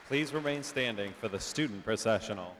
Please remain standing for the student processional.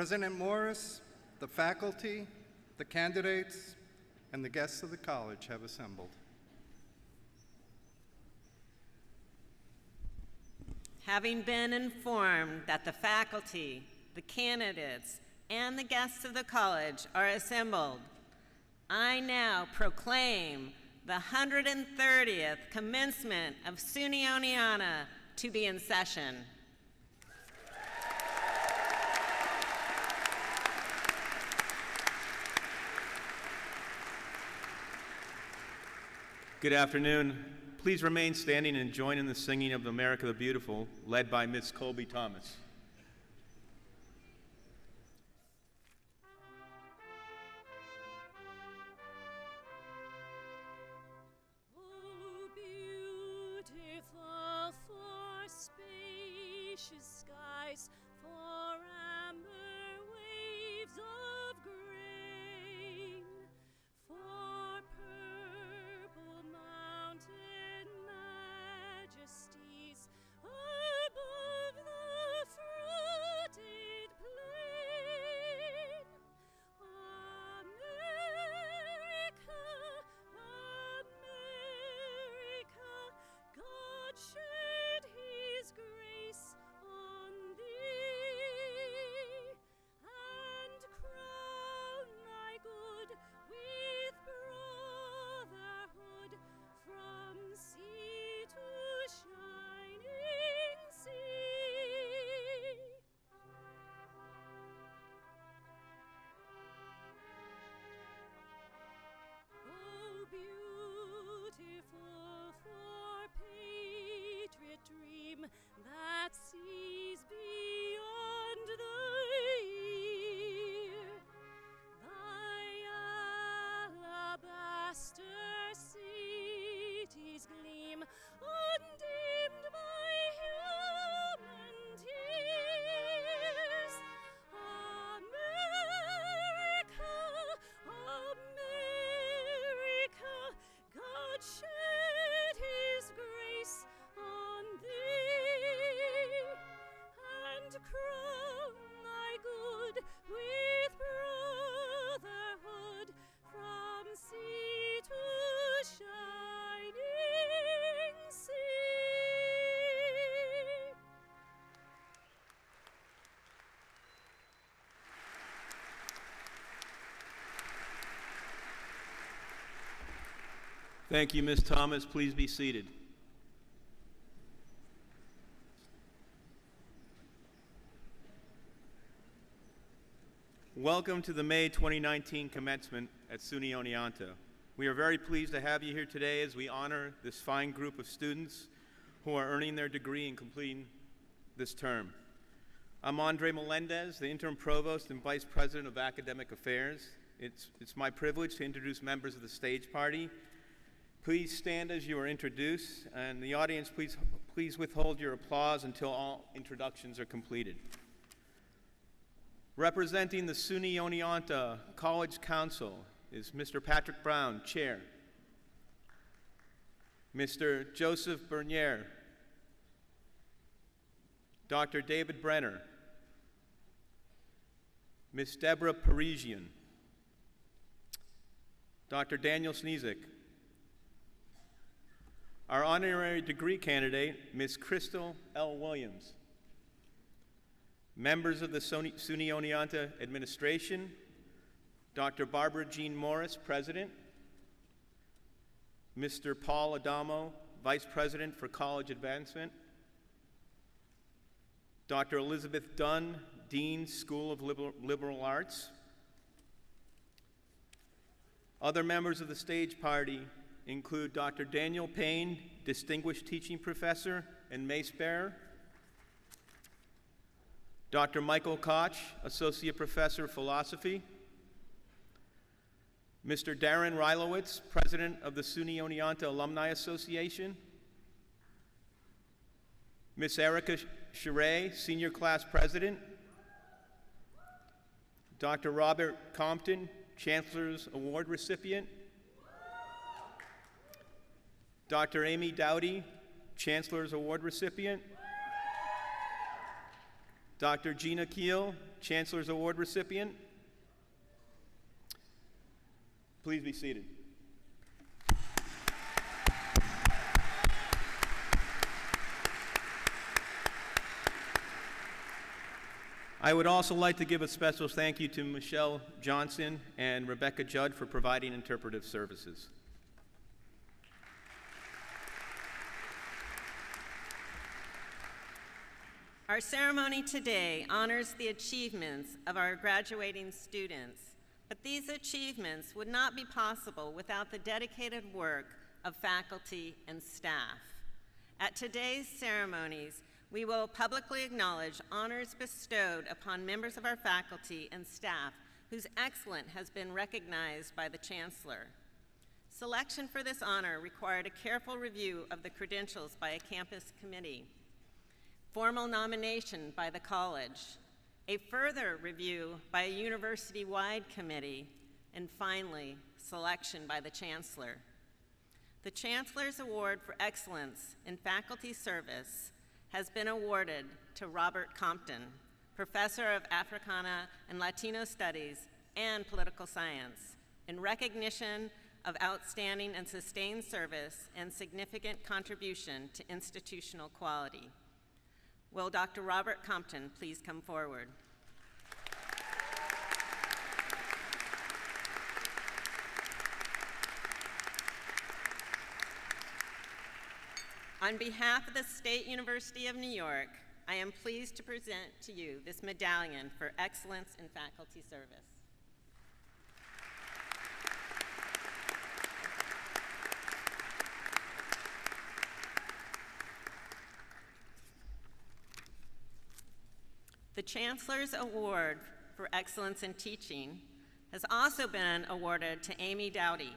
President Morris, the faculty, the candidates, and the guests of the college have assembled. Having been informed that the faculty, the candidates, and the guests of the college are assembled, I now proclaim the 130th commencement of SUNY Oneonta to be in session. Good afternoon. Please remain standing and join in the singing of America the Beautiful, led by Miss Colby Thomas. Oh, beautiful for spacious skies, for amber waves of grain, for purple mountain majesties above the fruited plain. America, God shed His grace on thee, and crown thy good with brotherhood from sea to shining sea. Oh, beautiful for patriot dream that sees beyond the year. Thy alabaster cities gleam, undimmed by human tears. America, America, God shed His grace on thee, and crown thy good with brotherhood from sea to shining sea. Thank you, Ms. Thomas. Please be seated. Welcome to the May 2019 commencement at SUNY Oneonta. We are very pleased to have you here today as we honor this fine group of students who are earning their degree and completing this term. I'm Andre Melendez, the Interim Provost and Vice President of Academic Affairs. It's my privilege to introduce members of the stage party. Please stand as you are introduced, and the audience, please withhold your applause until all introductions are completed. Representing the SUNY Oneonta College Council is Mr. Patrick Brown, Chair. Mr. Joseph Bernier. Dr. David Brenner. Ms. Deborah Parisian. Dr. Daniel Sneezik. Our honorary degree candidate, Ms. Crystal L. Williams. Members of the SUNY Oneonta administration, Dr. Barbara Jean Morris, President, Mr. Paul Adamo, Vice President for College Advancement, Dr. Elizabeth Dunn, Dean, School of Liberal Arts. Other members of the stage party include Dr. Daniel Payne, Distinguished Teaching Professor and Mace Bearer, Dr. Michael Koch, Associate Professor of Philosophy, Mr. Darren Rylowitz, President of the SUNY Oneonta Alumni Association, Ms. Erica Charay, Senior Class President, Dr. Robert Compton, Chancellor's Award recipient, Dr. Amy Dowdy, Chancellor's Award recipient, Dr. Gina Keel, Chancellor's Award recipient. Please be seated. I would also like to give a special thank you to Michelle Johnson and Rebecca Judd for providing interpretive services. Our ceremony today honors the achievements of our graduating students, but these achievements would not be possible without the dedicated work of faculty and staff. At today's ceremonies, we will publicly acknowledge honors bestowed upon members of our faculty and staff whose excellence has been recognized by the Chancellor. Selection for this honor required a careful review of the credentials by a campus committee, formal nomination by the college, a further review by a university-wide committee, and finally, selection by the Chancellor. The Chancellor's Award for Excellence in Faculty Service has been awarded to Robert Compton, Professor of Africana and Latino Studies and Political Science, in recognition of outstanding and sustained service and significant contribution to institutional quality. Will Dr. Robert Compton please come forward? On behalf of the State University of New York, I am pleased to present to you this medallion for excellence in faculty service. The Chancellor's Award for Excellence in Teaching has also been awarded to Amy Dowdy,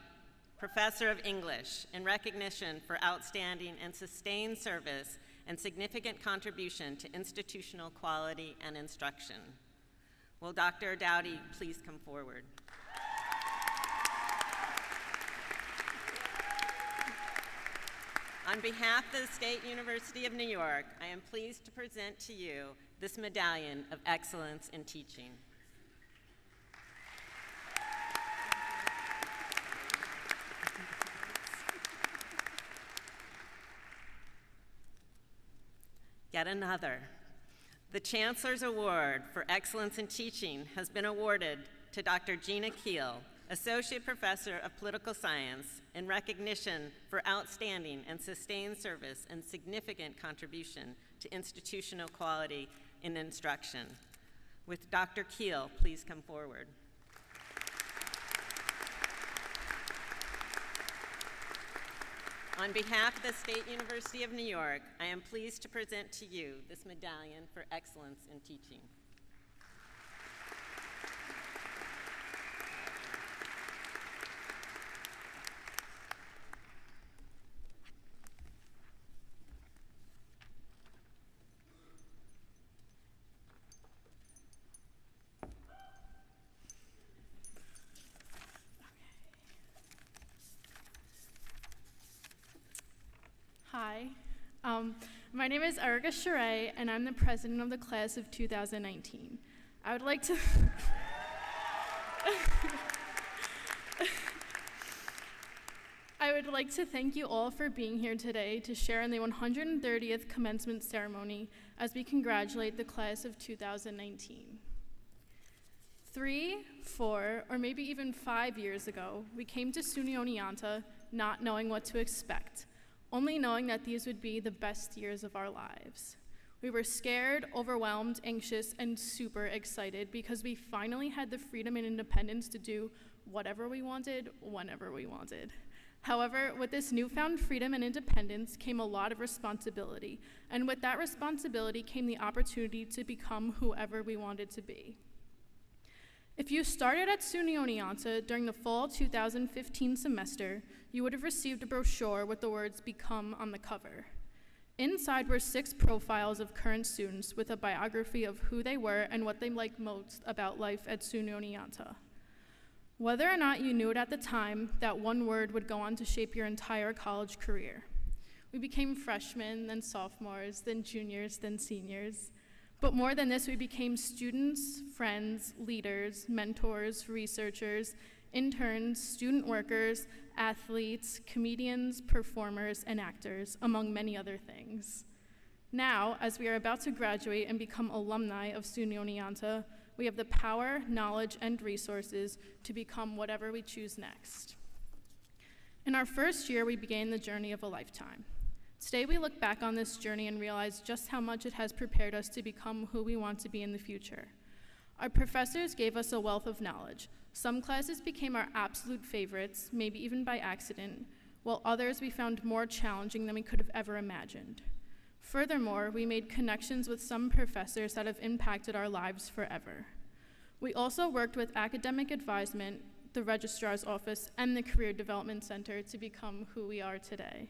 Professor of English, in recognition for outstanding and sustained service and significant contribution to institutional quality and instruction. Will Dr. Dowdy please come forward? On behalf of the State University of New York, I am pleased to present to you this medallion of excellence in teaching. Yet another. The Chancellor's Award for Excellence in Teaching has been awarded to Dr. Gina Keel, Associate Professor of Political Science, in recognition for outstanding and sustained service and significant contribution to institutional quality in instruction. With Dr. Keel, please come forward. On behalf of the State University of New York, I am pleased to present to you this medallion for excellence in teaching. Hi, my name is Erica Charay, and I'm the president of the class of 2019. I would like to I would like to thank you all for being here today to share in the 130th commencement ceremony as we congratulate the class of 2019. 3, 4, or maybe even 5 years ago, we came to SUNY Oneonta not knowing what to expect, only knowing that these would be the best years of our lives. We were scared, overwhelmed, anxious, and super excited because we finally had the freedom and independence to do whatever we wanted, whenever we wanted. However, with this newfound freedom and independence came a lot of responsibility, and with that responsibility came the opportunity to become whoever we wanted to be. If you started at SUNY Oneonta during the fall 2015 semester, you would have received a brochure with the words "Become" on the cover. Inside were 6 profiles of current students with a biography of who they were and what they liked most about life at SUNY Oneonta. Whether or not you knew it at the time, that one word would go on to shape your entire college career. We became freshmen, then sophomores, then juniors, then seniors. But more than this, we became students, friends, leaders, mentors, researchers, interns, student workers, athletes, comedians, performers, and actors, among many other things. Now, as we are about to graduate and become alumni of SUNY Oneonta, we have the power, knowledge, and resources to become whatever we choose next. In our first year, we began the journey of a lifetime. Today, we look back on this journey and realize just how much it has prepared us to become who we want to be in the future. Our professors gave us a wealth of knowledge. Some classes became our absolute favorites, maybe even by accident, while others we found more challenging than we could have ever imagined. Furthermore, we made connections with some professors that have impacted our lives forever. We also worked with academic advisement, the registrar's office, and the Career Development Center to become who we are today.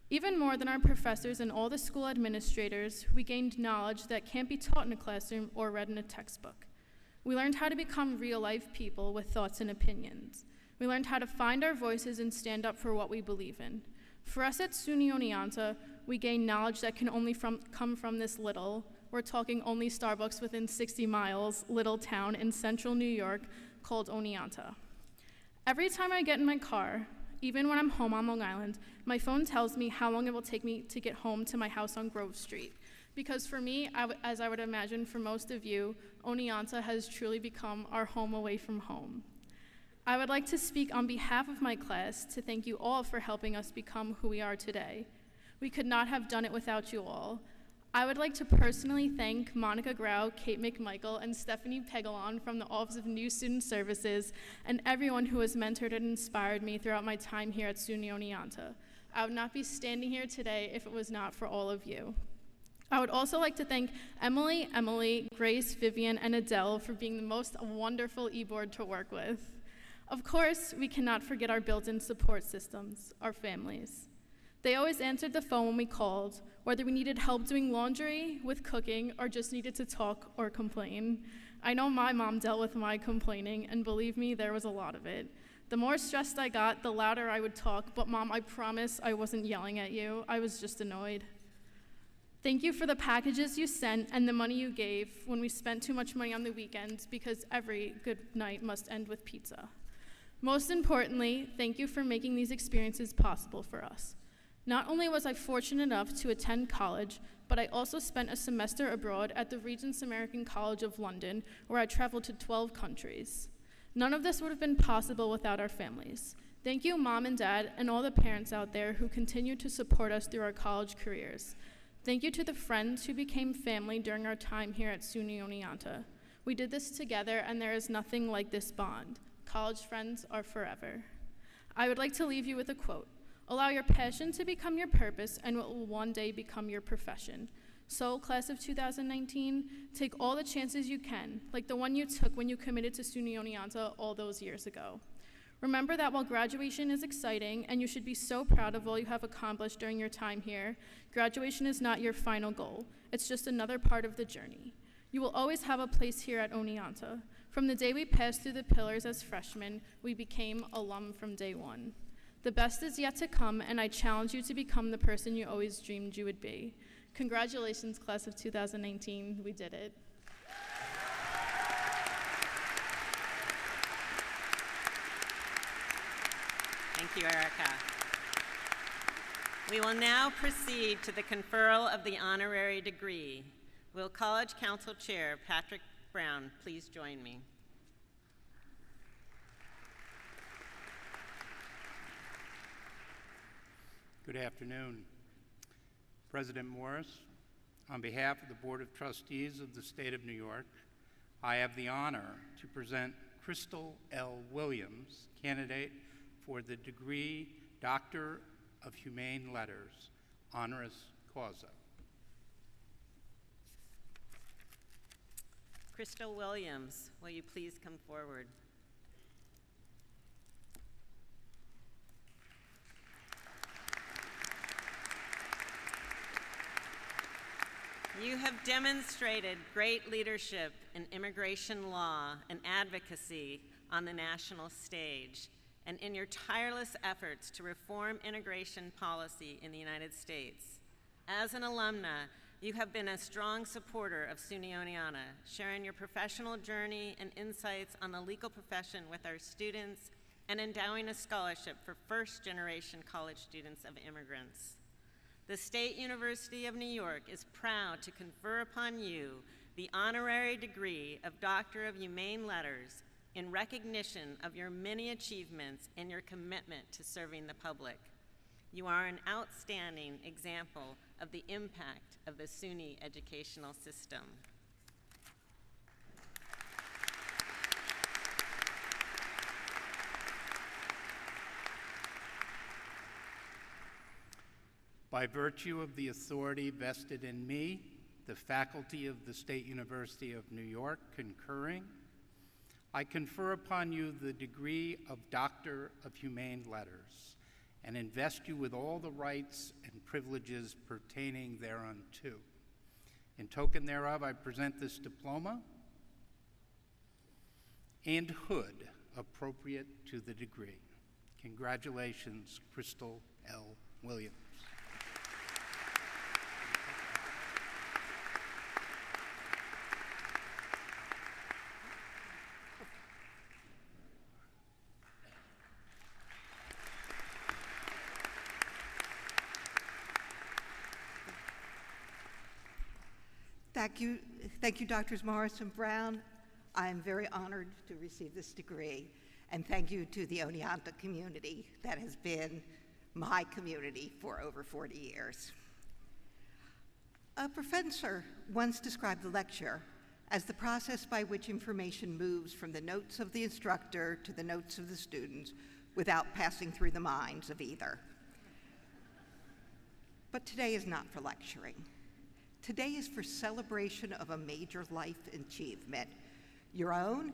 Even more than our professors and all the school administrators, we gained knowledge that can't be taught in a classroom or read in a textbook. We learned how to become real-life people with thoughts and opinions. We learned how to find our voices and stand up for what we believe in. For us at SUNY Oneonta, we gained knowledge that can only come from this little, we're talking only Starbucks within 60 miles, little town in central New York called Oneonta. Every time I get in my car, even when I'm home on Long Island, my phone tells me how long it will take me to get home to my house on Grove Street. Because for me, as I would imagine for most of you, Oneonta has truly become our home away from home. I would like to speak on behalf of my class to thank you all for helping us become who we are today. We could not have done it without you all. I would like to personally thank Monica Grau, Kate McMichael, and Stephanie Pegalon from the Office of New Student Services, and everyone who has mentored and inspired me throughout my time here at SUNY Oneonta. I would not be standing here today if it was not for all of you. I would also like to thank Emily, Grace, Vivian, and Adele for being the most wonderful e-board to work with. Of course, we cannot forget our built-in support systems, our families. They always answered the phone when we called, whether we needed help doing laundry, with cooking, or just needed to talk or complain. I know my mom dealt with my complaining, and believe me, there was a lot of it. The more stressed I got, the louder I would talk, but Mom, I promise I wasn't yelling at you. I was just annoyed. Thank you for the packages you sent and the money you gave when we spent too much money on the weekends, because every good night must end with pizza. Most importantly, thank you for making these experiences possible for us. Not only was I fortunate enough to attend college, but I also spent a semester abroad at the Regent's American College of London, where I traveled to 12 countries. None of this would have been possible without our families. Thank you, Mom and Dad, and all the parents out there who continue to support us through our college careers. Thank you to the friends who became family during our time here at SUNY Oneonta. We did this together, and there is nothing like this bond. College friends are forever. I would like to leave you with a quote. Allow your passion to become your purpose, and it will one day become your profession. So, class of 2019, take all the chances you can, like the one you took when you committed to SUNY Oneonta all those years ago. Remember that while graduation is exciting, and you should be so proud of all you have accomplished during your time here, graduation is not your final goal. It's just another part of the journey. You will always have a place here at Oneonta. From the day we passed through the pillars as freshmen, we became alum from day one. The best is yet to come, and I challenge you to become the person you always dreamed you would be. Congratulations, class of 2019. We did it. Thank you, Erica. We will now proceed to the conferral of the honorary degree. Will College Council Chair Patrick Brown please join me? Good afternoon. President Morris, on behalf of the Board of Trustees of the State of New York, I have the honor to present Crystal L. Williams, candidate for the degree Doctor of Humane Letters, honoris causa. Crystal Williams, will you please come forward? You have demonstrated great leadership in immigration law and advocacy on the national stage, and in your tireless efforts to reform immigration policy in the United States. As an alumna, You have been a strong supporter of SUNY Oneonta, sharing your professional journey and insights on the legal profession with our students and endowing a scholarship for first-generation college students of immigrants. The State University of New York is proud to confer upon you the honorary degree of Doctor of Humane Letters in recognition of your many achievements and your commitment to serving the public. You are an outstanding example of the impact of the SUNY educational system. By virtue of the authority vested in me, the faculty of the State University of New York concurring, I confer upon you the degree of Doctor of Humane Letters and invest you with all the rights and privileges pertaining thereunto. In token thereof, I present this diploma and hood appropriate to the degree. Congratulations, Crystal L. Williams. Thank you, Drs. Morris and Brown. I am very honored to receive this degree, and thank you to the Oneonta community that has been my community for over 40 years. A professor once described the lecture as the process by which information moves from the notes of the instructor to the notes of the students without passing through the minds of either. But today is not for lecturing. Today is for celebration of a major life achievement, your own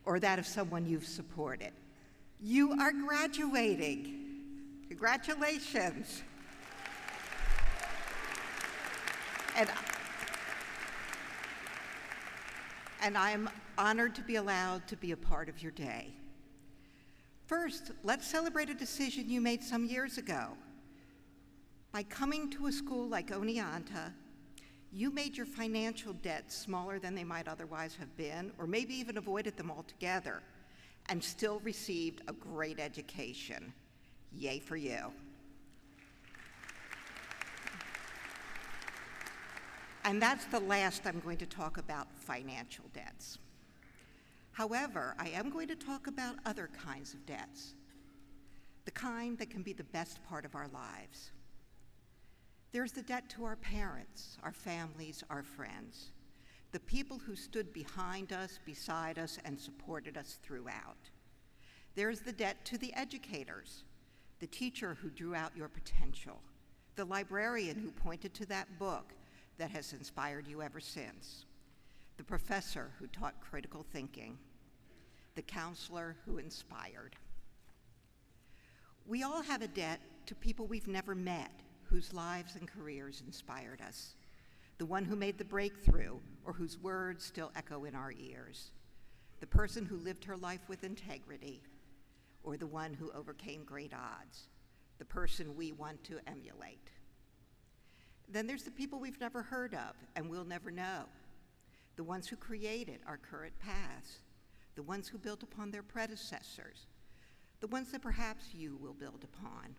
or that of someone you've supported. You are graduating. Congratulations. And I'm honored to be allowed to be a part of your day. First, let's celebrate a decision you made some years ago. By coming to a school like Oneonta, you made your financial debts smaller than they might otherwise have been, or maybe even avoided them altogether, and still received a great education. Yay for you. And that's the last I'm going to talk about financial debts. However, I am going to talk about other kinds of debts, the kind that can be the best part of our lives. There's the debt to our parents, our families, our friends, the people who stood behind us, beside us, and supported us throughout. There's the debt to the educators, the teacher who drew out your potential, the librarian who pointed to that book that has inspired you ever since, the professor who taught critical thinking, the counselor who inspired. We all have a debt to people we've never met, whose lives and careers inspired us, the one who made the breakthrough or whose words still echo in our ears, the person who lived her life with integrity, or the one who overcame great odds, the person we want to emulate. Then there's the people we've never heard of and will never know, the ones who created our current paths, the ones who built upon their predecessors, the ones that perhaps you will build upon.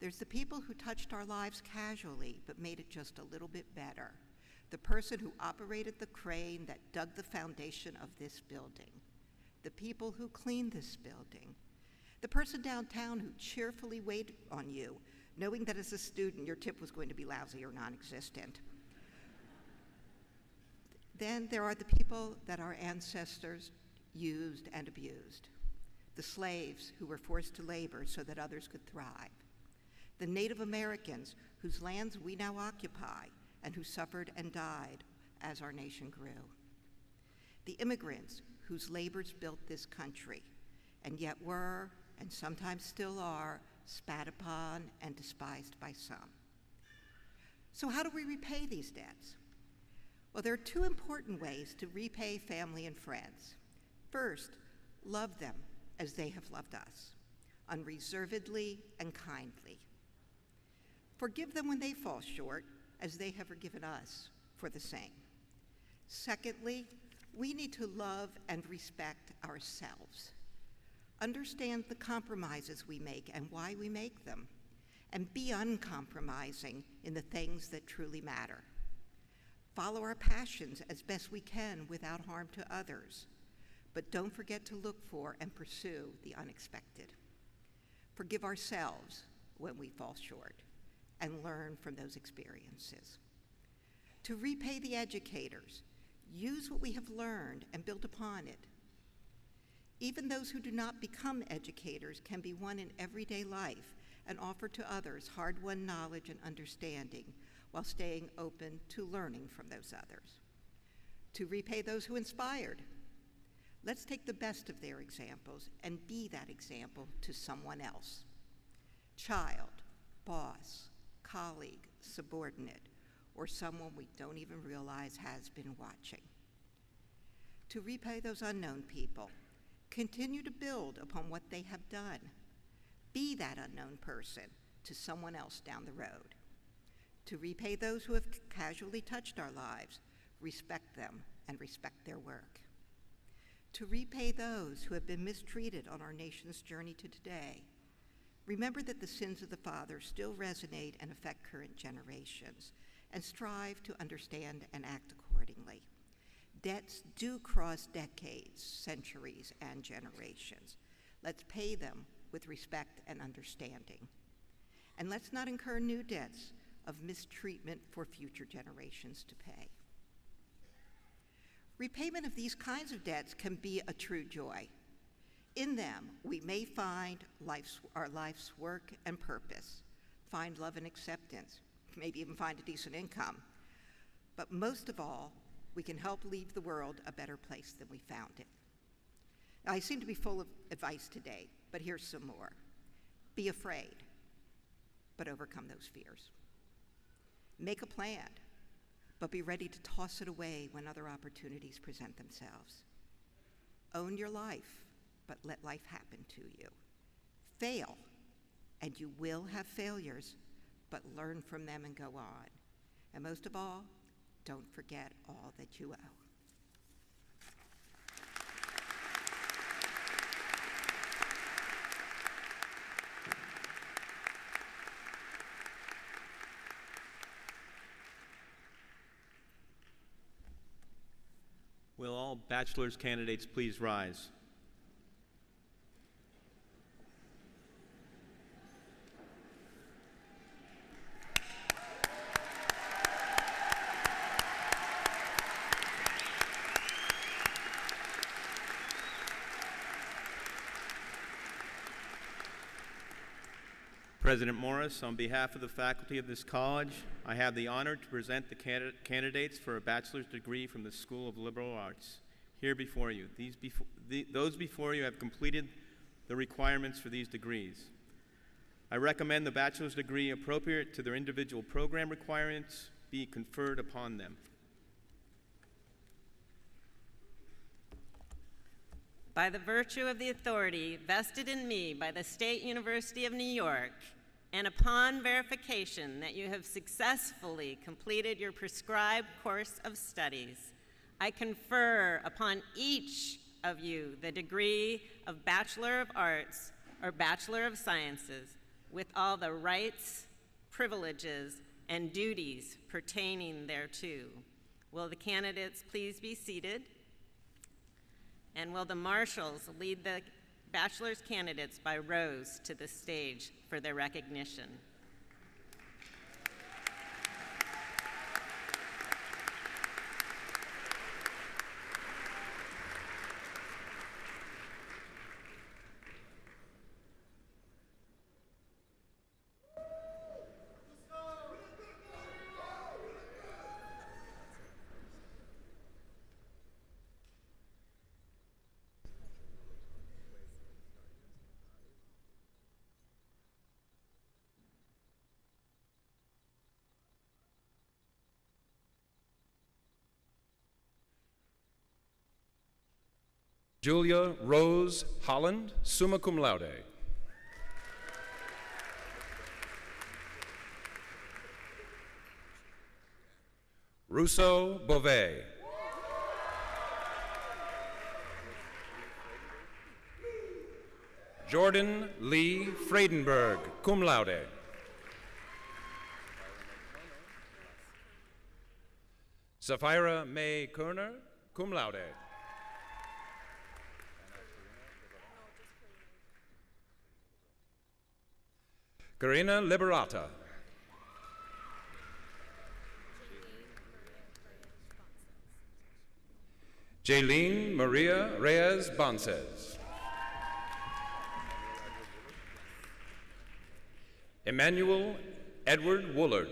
There's the people who touched our lives casually but made it just a little bit better, the person who operated the crane that dug the foundation of this building, the people who cleaned this building, the person downtown who cheerfully waited on you, knowing that as a student your tip was going to be lousy or non-existent. Then there are the people that our ancestors used and abused, the slaves who were forced to labor so that others could thrive, the Native Americans whose lands we now occupy and who suffered and died as our nation grew, the immigrants whose labors built this country and yet were, and sometimes still are, spat upon and despised by some. So how do we repay these debts? Well, there are two important ways to repay family and friends. First, love them as they have loved us, unreservedly and kindly. Forgive them when they fall short, as they have forgiven us for the same. Secondly, we need to love and respect ourselves. Understand the compromises we make and why we make them, and be uncompromising in the things that truly matter. Follow our passions as best we can without harm to others, but don't forget to look for and pursue the unexpected. Forgive ourselves when we fall short, and learn from those experiences. To repay the educators, use what we have learned and build upon it. Even those who do not become educators can be won in everyday life and offer to others hard-won knowledge and understanding while staying open to learning from those others. To repay those who inspired, let's take the best of their examples and be that example to someone else. Child, boss, colleague, subordinate, or someone we don't even realize has been watching. To repay those unknown people, continue to build upon what they have done. Be that unknown person to someone else down the road. To repay those who have casually touched our lives, respect them and respect their work. To repay those who have been mistreated on our nation's journey to today, remember that the sins of the fathers still resonate and affect current generations, and strive to understand and act accordingly. Debts do cross decades, centuries, and generations. Let's pay them with respect and understanding. And let's not incur new debts of mistreatment for future generations to pay. Repayment of these kinds of debts can be a true joy. In them, we may find our life's work and purpose, find love and acceptance, maybe even find a decent income. But most of all, we can help leave the world a better place than we found it. Now, I seem to be full of advice today, but here's some more. Be afraid, but overcome those fears. Make a plan, but be ready to toss it away when other opportunities present themselves. Own your life, but let life happen to you. Fail, and you will have failures, but learn from them and go on. And most of all, don't forget all that you owe. Will all bachelor's candidates please rise? President Morris, on behalf of the faculty of this college, I have the honor to present the candidates for a bachelor's degree from the School of Liberal Arts here before you. Those before you have completed the requirements for these degrees. I recommend the bachelor's degree appropriate to their individual program requirements be conferred upon them. By the virtue of the authority vested in me by the State University of New York, and upon verification that you have successfully completed your prescribed course of studies, I confer upon each of you the degree of Bachelor of Arts or Bachelor of Sciences with all the rights, privileges, and duties pertaining thereto. Will the candidates please be seated? And will the marshals lead the bachelor's candidates by rows to the stage for their recognition? Julia Rose Holland, summa cum laude. Russo Beauvais. Jordan Lee Friedenberg, cum laude. Sapphira May Kerner, cum laude. Karina Liberata. Jaylene Maria Reyes Bonces. Emmanuel Edward Woolard.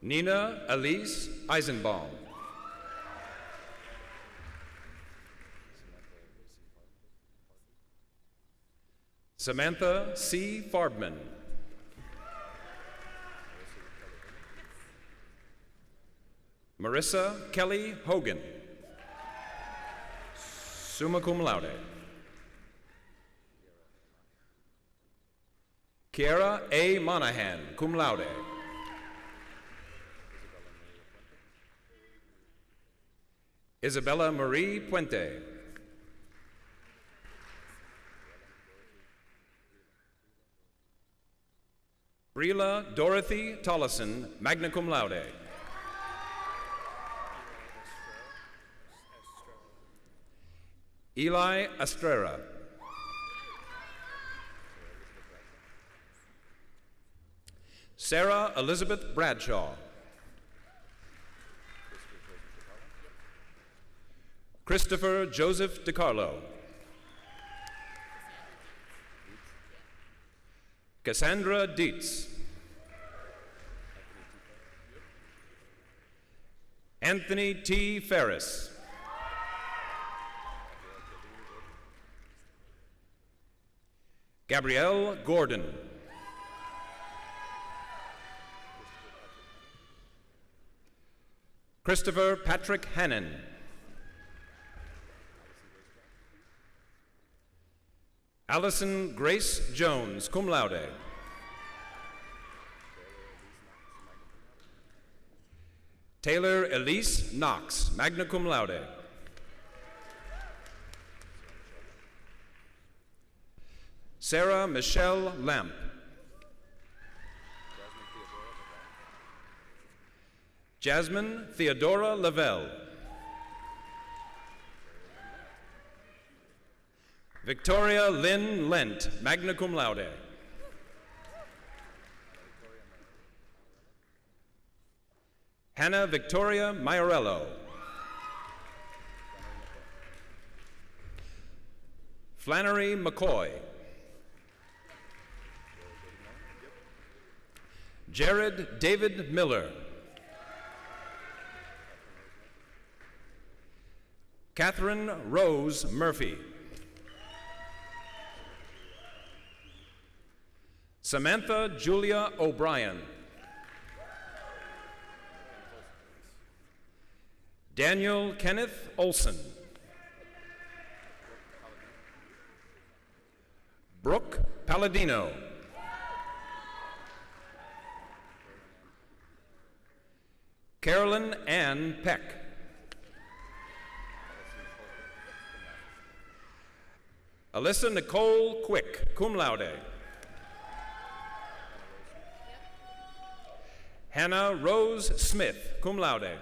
Nina Elise Eisenbaum. Samantha C. Farbman. Marissa Kelly Hogan, summa cum laude. Kiara A. Monahan, cum laude. Isabella Marie Puente. Brila Dorothy Tollison, magna cum laude. Eli Estrella. Sarah Elizabeth Bradshaw. Christopher Joseph DiCarlo. Cassandra Dietz. Anthony T. Ferris. Gabrielle Gordon. Christopher Patrick Hannon. Allison Grace Jones, cum laude. Taylor Elise Knox, magna cum laude. Sarah Michelle Lamp. Jasmine Theodora Lavelle. Victoria Lynn Lent, magna cum laude. Hannah Victoria Maiorello. Flannery McCoy. Jared David Miller. Catherine Rose Murphy. Samantha Julia O'Brien. Daniel Kenneth Olson. Brooke Palladino. Carolyn Ann Peck. Alyssa Nicole Quick, cum laude. Hannah Rose Smith, cum laude.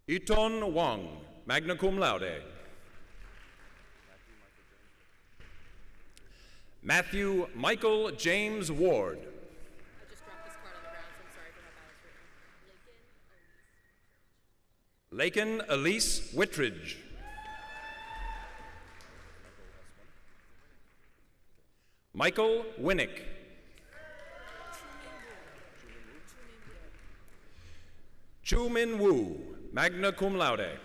Iton Wong, magna cum laude. Matthew Michael James Ward. I just dropped this card on the ground, so I'm sorry for how bad it's written. Lakin Elise Wittridge. Michael Winnick. Chu Min Woo, magna cum laude.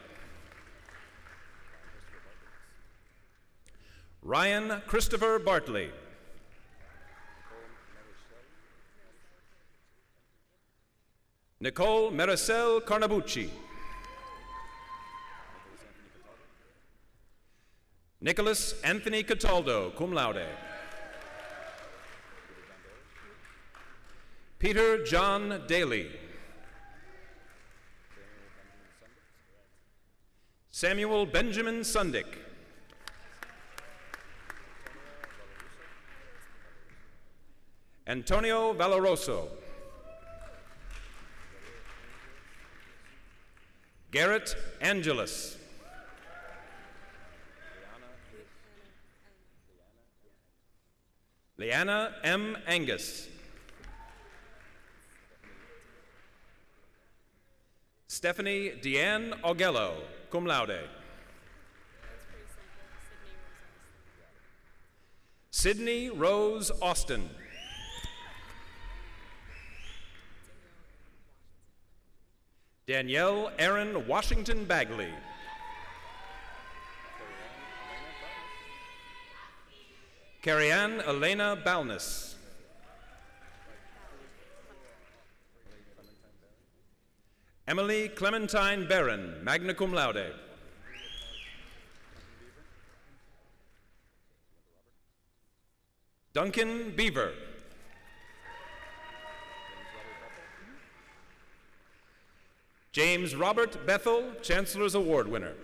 Ryan Christopher Bartley. Nicole Maricel Carnabucci. Nicholas Anthony Cataldo, cum laude. Peter John Daly. Samuel Benjamin Sundick. Antonio Valoroso. Garrett Angelus. Leanna M. Angus. Stephanie Deanne Augello, cum laude. Sydney Rose Austin. Danielle Erin Washington Bagley. Carrie-Anne Elena Balness. Emily Clementine Barron, magna cum laude. Duncan Beaver. James Robert Bethel, Chancellor's Award winner.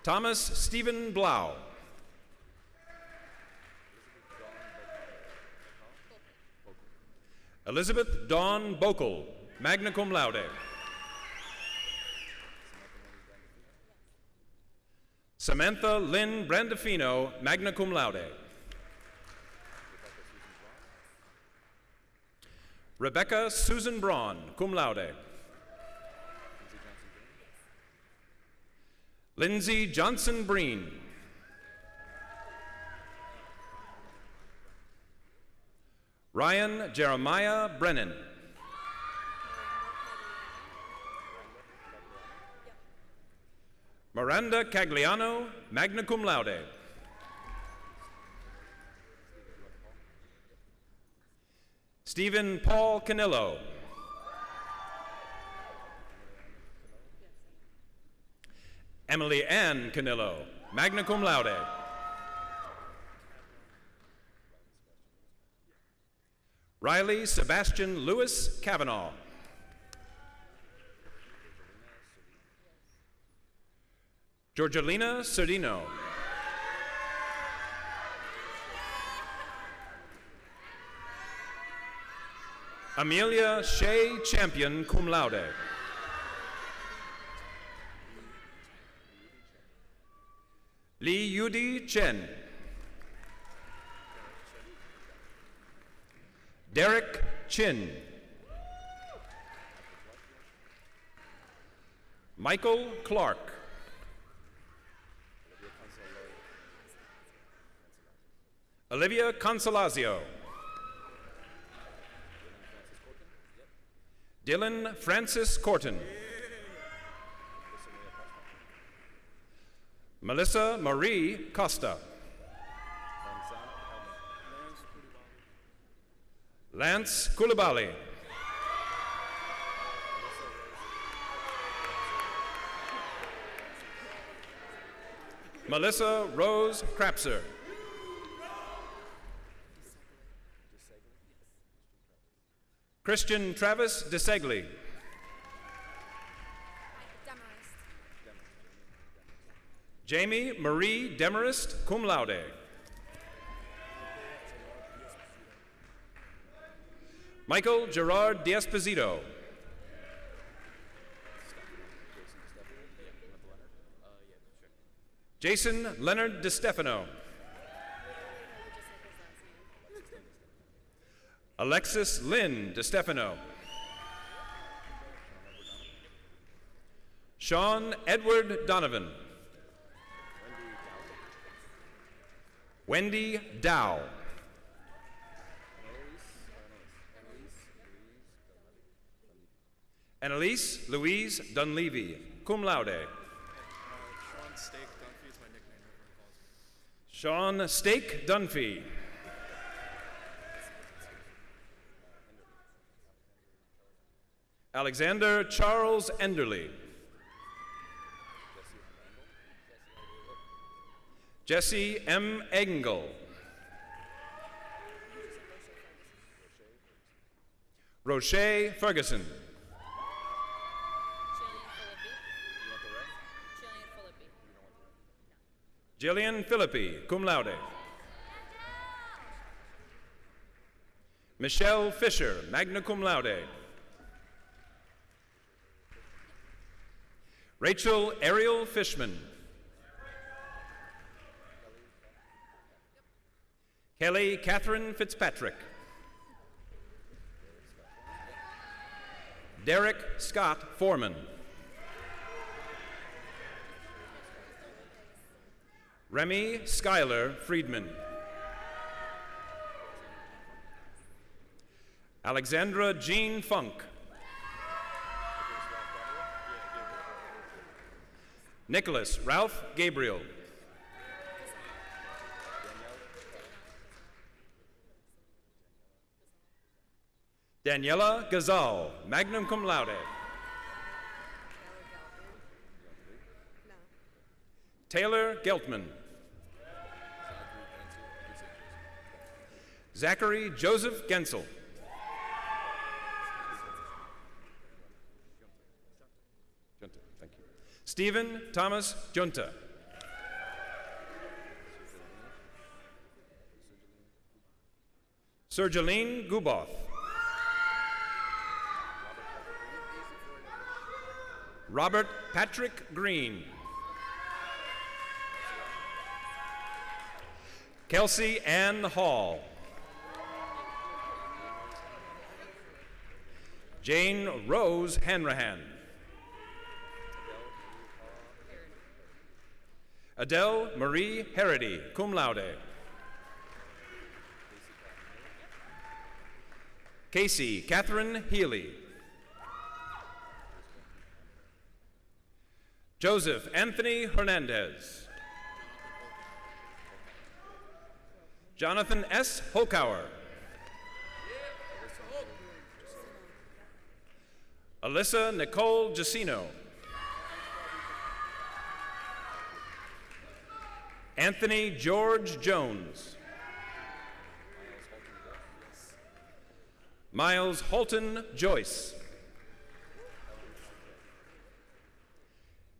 Thomas Stephen Blau. Elizabeth Dawn Bokel, magna cum laude. Samantha Lynn Brandafino, magna cum laude. Rebecca Susan Braun, cum laude. Lindsay Johnson Breen. Ryan Jeremiah Brennan. Miranda Cagliano, magna cum laude. Stephen Paul Canillo. Emily Ann Canillo, magna cum laude. Riley Sebastian Lewis Kavanaugh. Georgelina Sardino. Amelia Shea Champion, cum laude. Lee Yudi Chen. Derek Chin. Michael Clark. Olivia Consolazio. Dylan Francis Corton. Melissa Marie Costa. Lance Koulibaly. Melissa Rose Krapser. Christian Travis DeSegli. Jamie Marie Demarest, cum laude. Michael Gerard D'Esposito. Jason Leonard DeStefano. Alexis Lynn DeStefano. Sean Edward Donovan. Wendy Dow. Annalise Louise Dunleavy, cum laude. Sean Stake Dunphy. Alexander Charles Enderly. Jesse M. Engel. Roche Ferguson. Jillian Philippi, cum laude. Michelle Fisher, magna cum laude. Rachel Ariel Fishman. Kelly Catherine Fitzpatrick. Derek Scott Foreman. Remy Schuyler Friedman. Alexandra Jean Funk. Nicholas Ralph Gabriel. Daniela Gazal, magna cum laude. Taylor Geltman. Zachary Joseph Gensel. Thank you. Stephen Thomas Junta. Sergeline Guboth. Robert Patrick Green. Kelsey Ann Hall. Jane Rose Hanrahan. Adele Marie Harity, cum laude. Casey Catherine Healy. Joseph Anthony Hernandez. Jonathan S. Holkauer. Alyssa Nicole Jacino. Anthony George Jones. Miles Holton Joyce.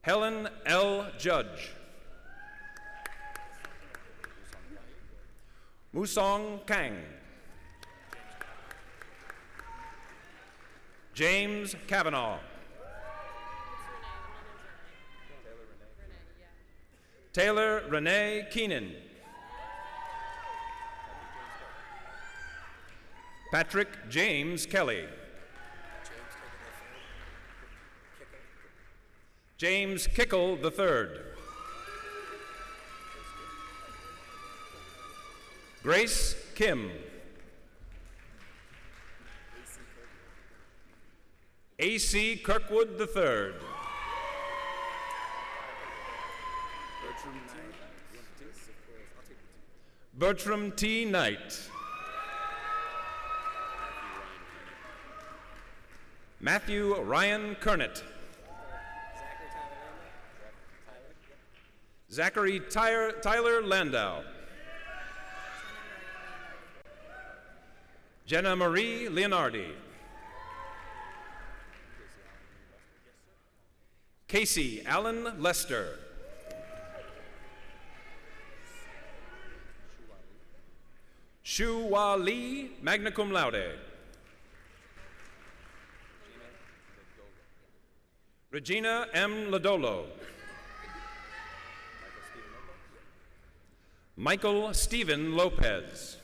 Helen L. Judge. Musong Kang. James Kavanaugh. Taylor Renee Keenan. Patrick James Kelly. James Kickle III. Grace Kim. A.C. Kirkwood III. Bertram T. Knight. Matthew Ryan Kernet. Zachary Tyler Landau. Jenna Marie Leonardi. Casey Allen Lester. Shu Hua Lee, magna cum laude. Regina M. Lodolo. Michael Stephen Lopez.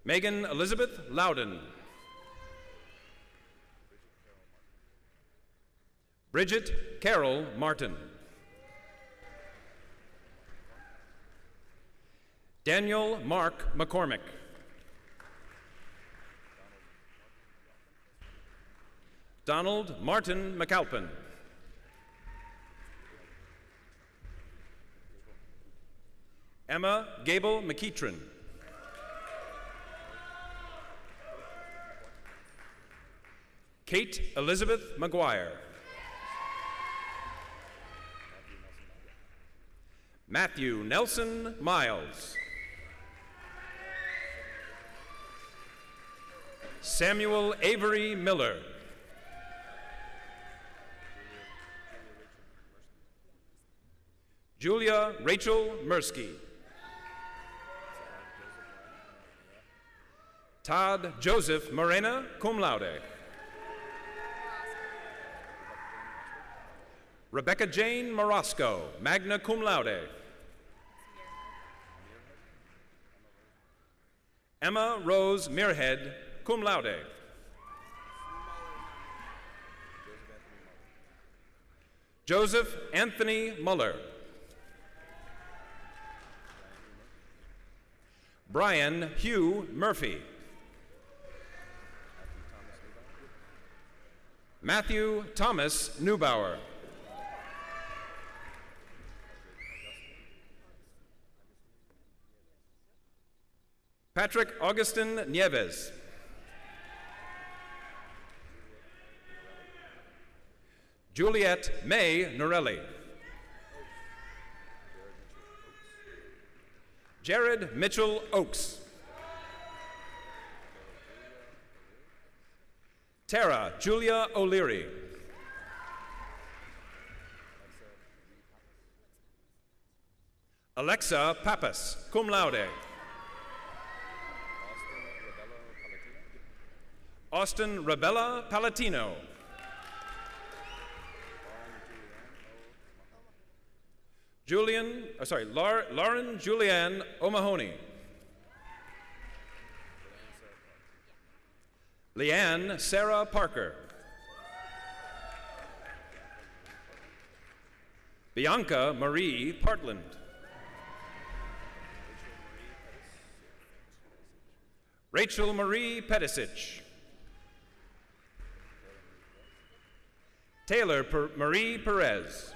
Megan Elizabeth Loudon. Bridget Carol Martin. Daniel Mark McCormick. Donald Martin McAlpin. Emma Gable McEachran. Kate Elizabeth McGuire. Matthew Nelson Miles. Samuel Avery Miller. Julia Rachel Mirsky. Todd Joseph Morena, cum laude. Rebecca Jane Morosco, magna cum laude. Emma Rose Muirhead, cum laude. Joseph Anthony Muller. Brian Hugh Murphy. Matthew Thomas Neubauer. Patrick Augustin Nieves. Juliet May Norelli. Jared Mitchell Oakes. Tara Julia O'Leary. Alexa Pappas, cum laude. Austin Rebella Palatino. Lauren Julianne O'Mahony. Leanne Sarah Parker. Bianca Marie Partland. Rachel Marie Pedisich. Taylor Marie Perez.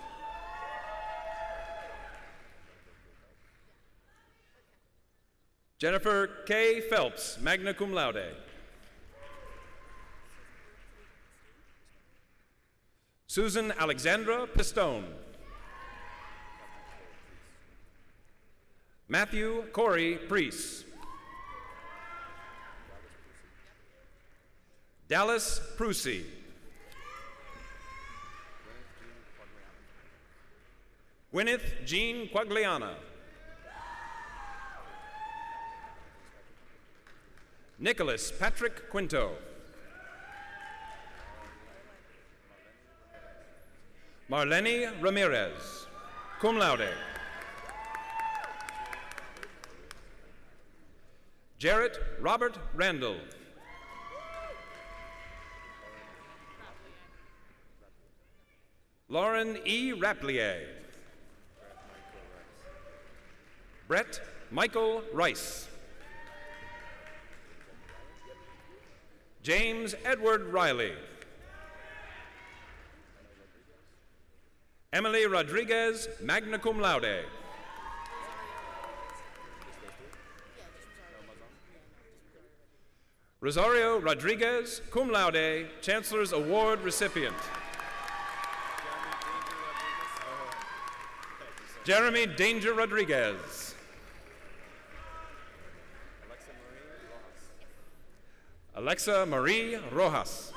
Jennifer K. Phelps, magna cum laude. Susan Alexandra Pistone. Matthew Corey Priest. Dallas Prusy. Gwyneth Jean Quagliana. Nicholas Patrick Quinto. Marlene Ramirez, cum laude. Jarrett Robert Randall. Lauren E. Raplier. Brett Michael Rice. James Edward Riley. Emily Rodriguez, magna cum laude. Rosario Rodriguez, cum laude, Chancellor's Award recipient. Jeremy Danger Rodriguez. Alexa Marie Rojas.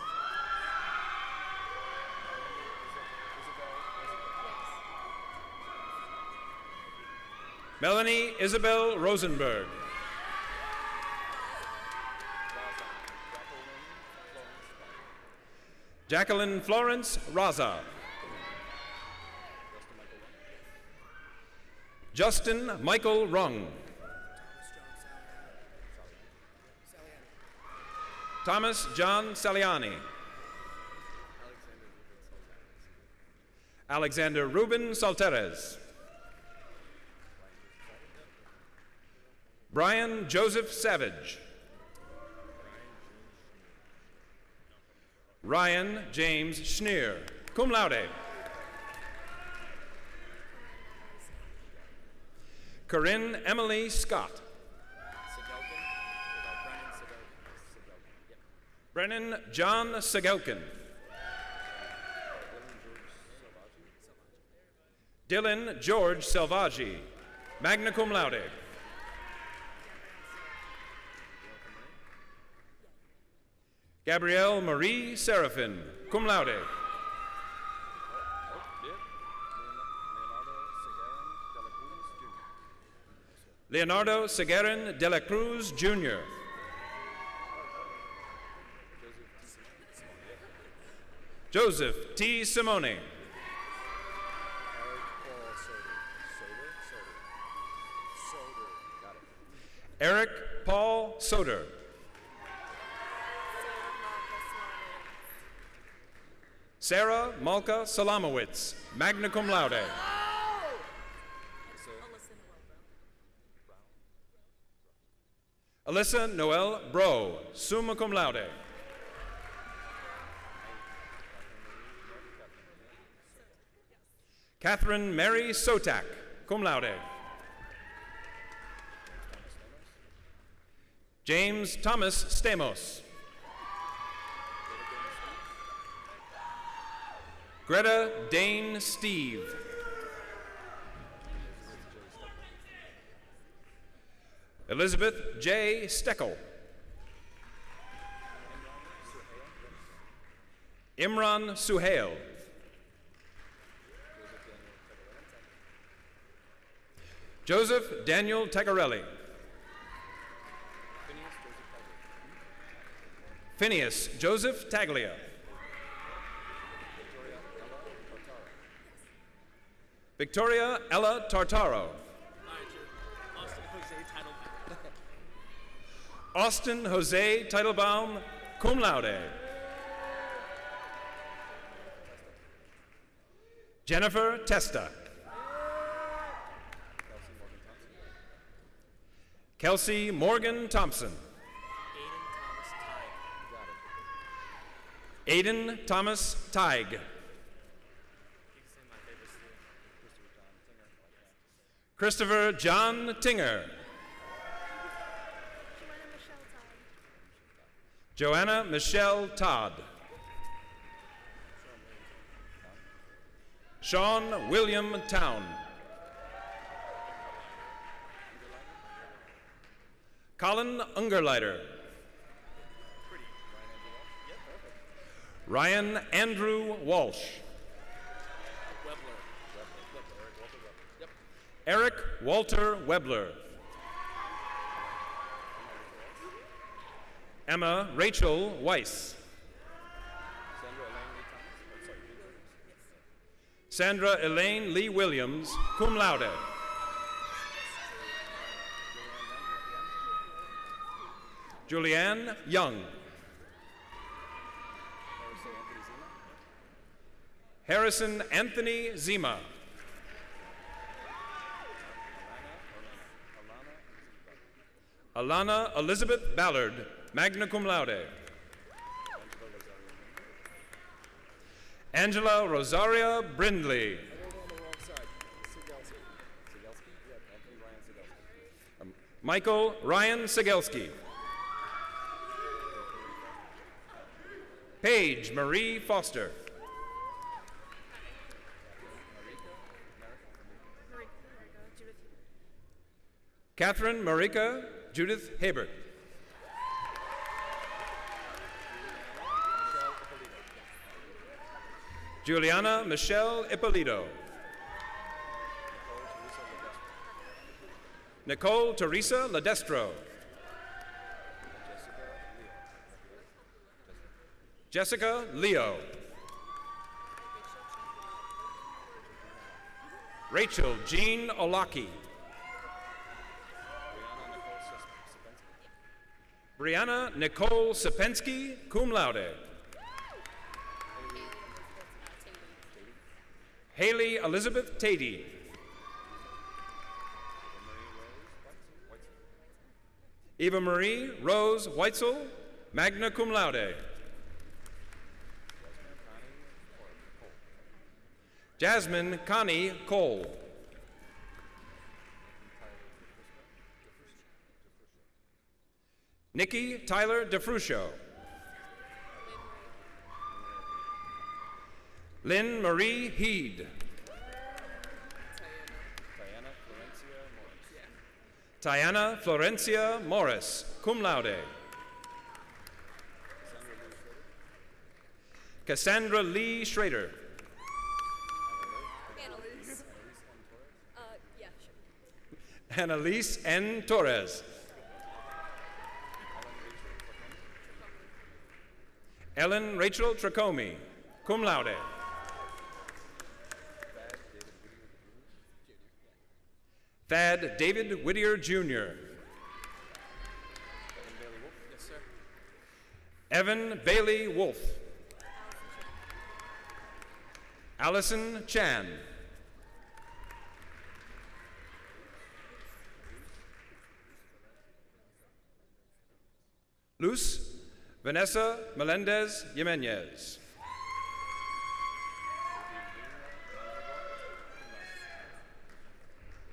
Melanie Isabel Rosenberg. Jacqueline Florence Raza. Justin Michael Rung. Thomas John Saliani. Alexander Ruben Salterez. Brian Joseph Savage. Ryan James Schneer, cum laude. Corinne Emily Scott. Brennan John Segelkin. Dylan George Selvaggi, magna cum laude. Gabrielle Marie Serafin, cum laude. Leonardo Seguerin de la Cruz, Jr. Joseph T. Simone. Eric Paul Soder. Sarah Malka Salamowitz, magna cum laude. Alyssa Noel Bro, summa cum laude. Catherine Mary Sotak, cum laude. James Thomas Stamos. Greta Dane Steve. Elizabeth J. Steckel. Imran Suhail. Joseph Daniel Tagarelli. Phineas Joseph Taglia. Victoria Ella Tartaro. Austin Jose Teitelbaum, cum laude. Jennifer Testa. Kelsey Morgan Thompson. Aiden Thomas Teig. Christopher John Tinger. Joanna Michelle Todd. Sean William Town. Colin Ungerleiter. Ryan Andrew Walsh. Eric Walter Webler. Emma Rachel Weiss. Sandra Elaine Lee Williams, cum laude. Julianne Young. Harrison Anthony Zima. Alana Elizabeth Ballard, magna cum laude. Angela Rosaria Brindley. Michael Ryan Sigelski. Paige Marie Foster. Catherine Marika Judith Habert. Juliana Michelle Ippolito. Nicole Teresa Ledestro. Jessica Leo. Rachel Jean Olaki. Brianna Nicole Sapensky, cum laude. Haley Elizabeth Tady. Eva Marie Rose Weitzel, magna cum laude. Jasmine Connie Cole. Nikki Tyler DeFruscio. Lynn Marie Heed. Tiana Florencia Morris, cum laude. Cassandra Lee Schrader. Annalise. Yeah, sure. Annalise N. Torres. Ellen Rachel Tracomi, cum laude. Thad David Whittier, Jr. Yes, sir. Evan Bailey Wolf. Allison Chan. Luz Vanessa Melendez Jimenez.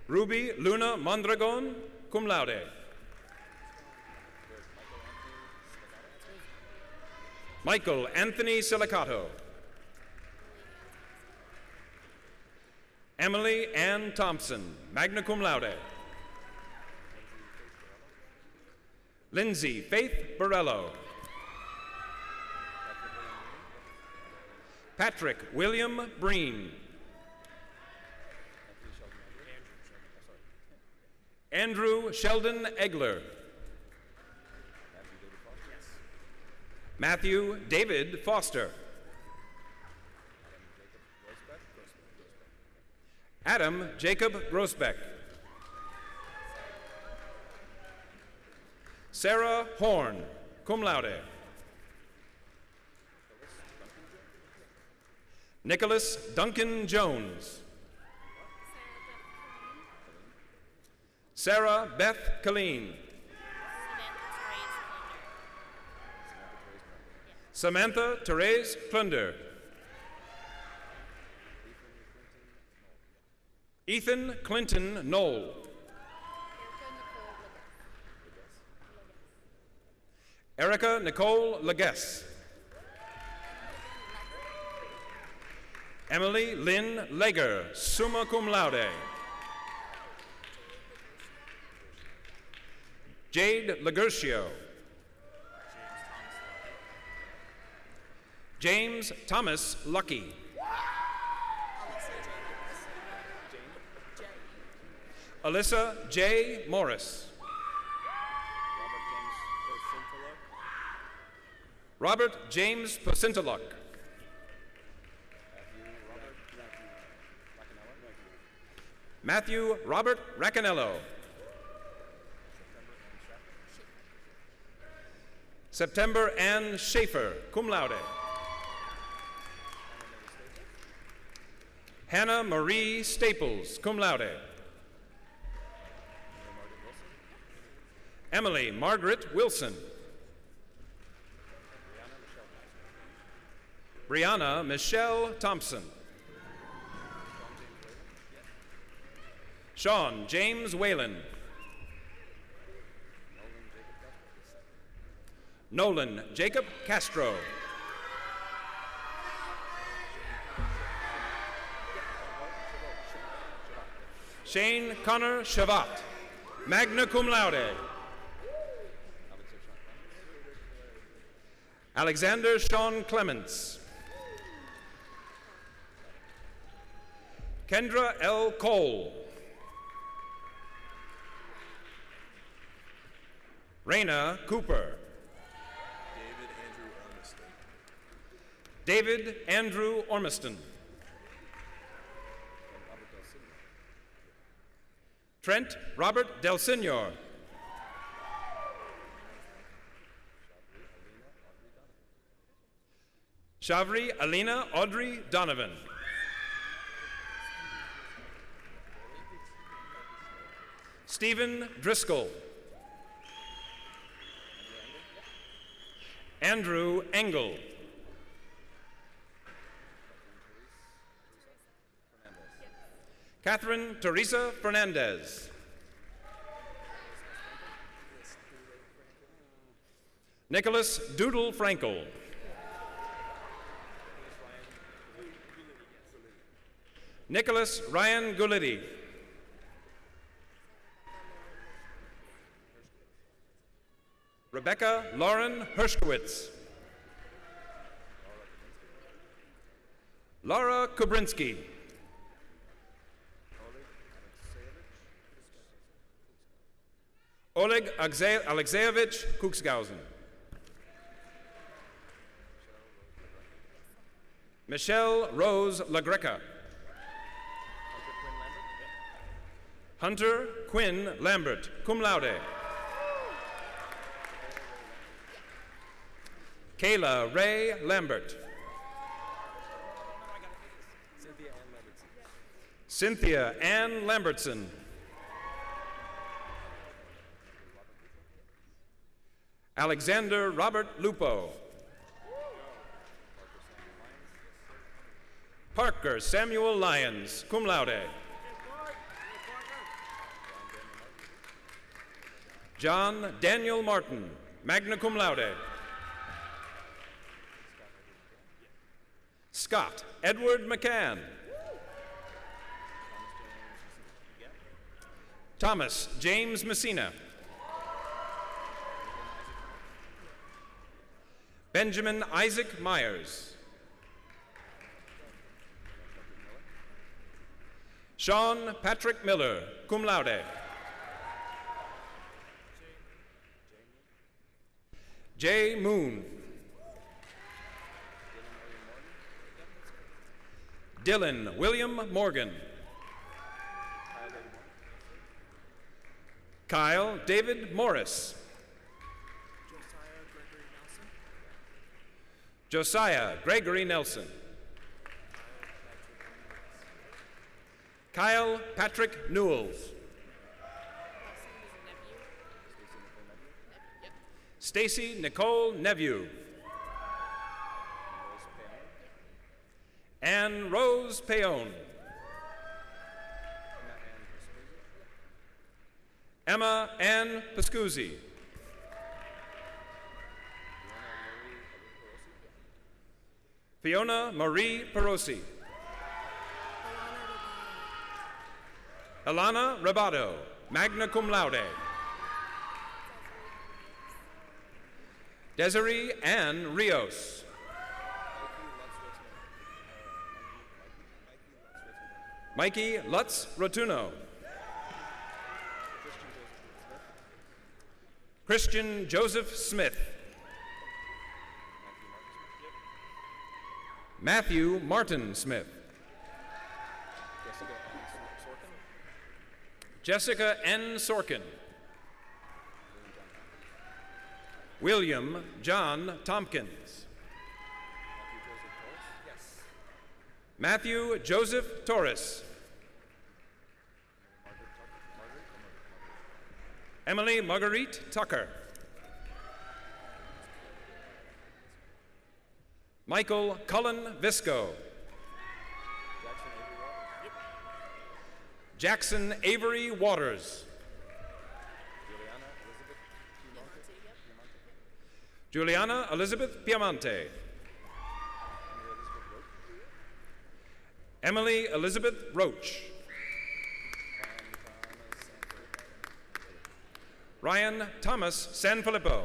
Ruby Luna Mondragon, cum laude. Michael Anthony Silicato. Emily Ann Thompson, magna cum laude. Lindsay Faith Borello. Patrick William Breen. Andrew Sheldon Egler. Matthew David Foster. Adam Jacob Grossbeck. Sarah Horn, cum laude. Nicholas Duncan Jones. Sarah Beth Colleen. Samantha Therese Plunder. Ethan Clinton Knoll. Erica Nicole Leguess. Emily Lynn Leger, summa cum laude. Jade Legurcio. James Thomas Lucky. Alyssa J. Morris. Robert James Pocintaluk. Matthew Robert Racanello. September Ann Schaefer, cum laude. Hannah Marie Staples, cum laude. Emily Margaret Wilson. Brianna Michelle Thompson. Sean James Whalen. Nolan Jacob Castro. Shane Connor Shavat, magna cum laude. Alexander Sean Clements. Kendra L. Cole. Raina Cooper. David Andrew Ormiston. Trent Robert Del Senor. Shavri Alina Audrey Donovan. Stephen Driscoll. Andrew Engel. Catherine Teresa Fernandez. Nicholas Doodle Frankel. Nicholas Ryan Gulitti. Rebecca Lauren Hershkowitz. Laura Kubrinsky. Oleg Alexeyevich Kuxgausen. Michelle Rose LaGreca. Hunter Quinn Lambert, cum laude. Kayla Ray Lambert. Cynthia Ann Lambertson. Alexander Robert Lupo. Parker Samuel Lyons, cum laude. John Daniel Martin, magna cum laude. Scott Edward McCann. Thomas James Messina. Benjamin Isaac Myers. Sean Patrick Miller, cum laude. Jay Moon. Dylan William Morgan. Kyle David Morris. Josiah Gregory Nelson. Kyle Patrick Newells. Stacy Nicole Neveu. Anne Rose Payon. Emma Ann Pascuzzi. Fiona Marie Perosi. Alana Rabato, magna cum laude. Desiree Ann Rios. Mikey Lutz Rotuno. Christian Joseph Smith. Matthew Martin Smith. Jessica N. Sorkin. William John Tompkins. Matthew Joseph Torres. Emily Marguerite Tucker. Michael Cullen Visco. Jackson Avery Waters. Juliana Elizabeth Piamonte. Emily Elizabeth Roach. Ryan Thomas Sanfilippo.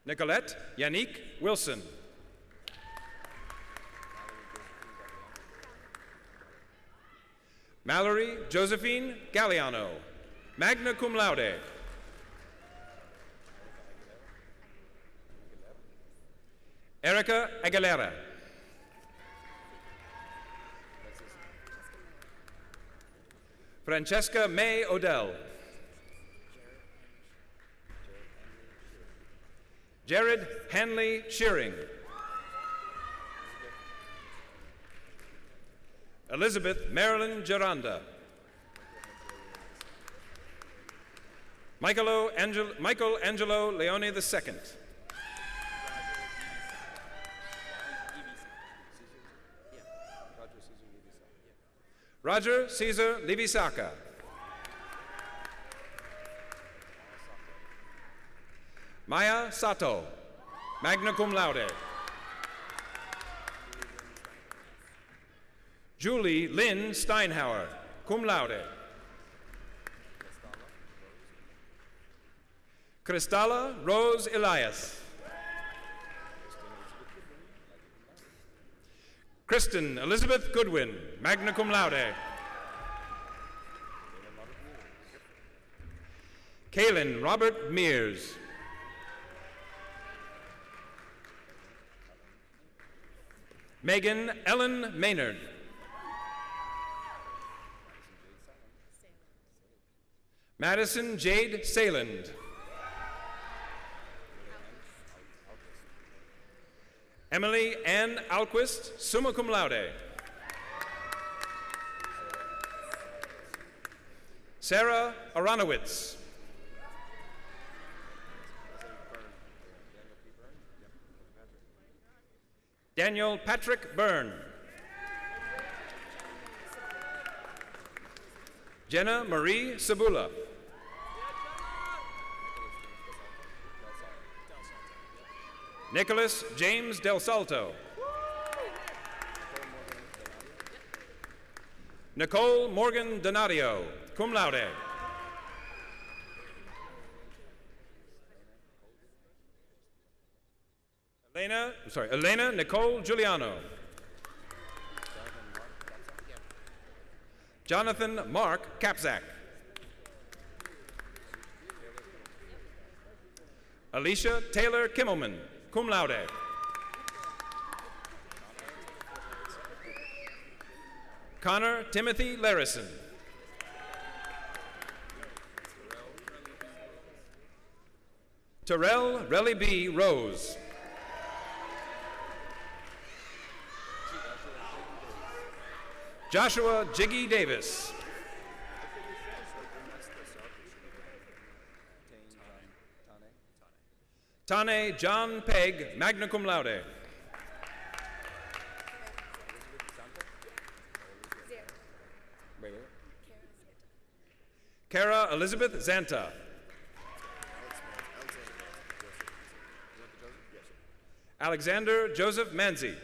Nicolette Yannick Wilson. Mallory Josephine Galliano, magna cum laude. Erica Aguilera. Francesca May Odell. Jared Hanley Shearing. Elizabeth Marilyn Geranda. Michael Angelo Leone II. Roger Caesar Livisaka. Maya Sato, magna cum laude. Julie Lynn Steinhauer, cum laude. Cristala Rose Elias. Kristen Elizabeth Goodwin, magna cum laude. Kaylin Robert Mears. Megan Ellen Maynard. Madison Jade Sayland. Emily Ann Alquist, summa cum laude. Sarah Aronowitz. Daniel Patrick Byrne. Jenna Marie Sabula. Nicholas James Del Salto. Nicole Morgan Donadio, cum laude. Elena Nicole Giuliano. Jonathan Mark Kapzak. Alicia Taylor Kimmelman, cum laude. Connor Timothy Larison. Terrell Relly B. Rose. Joshua Jiggy Davis. Tane John Pegg, magna cum laude. Kara Elizabeth Zanta. Alexander Joseph Manzi.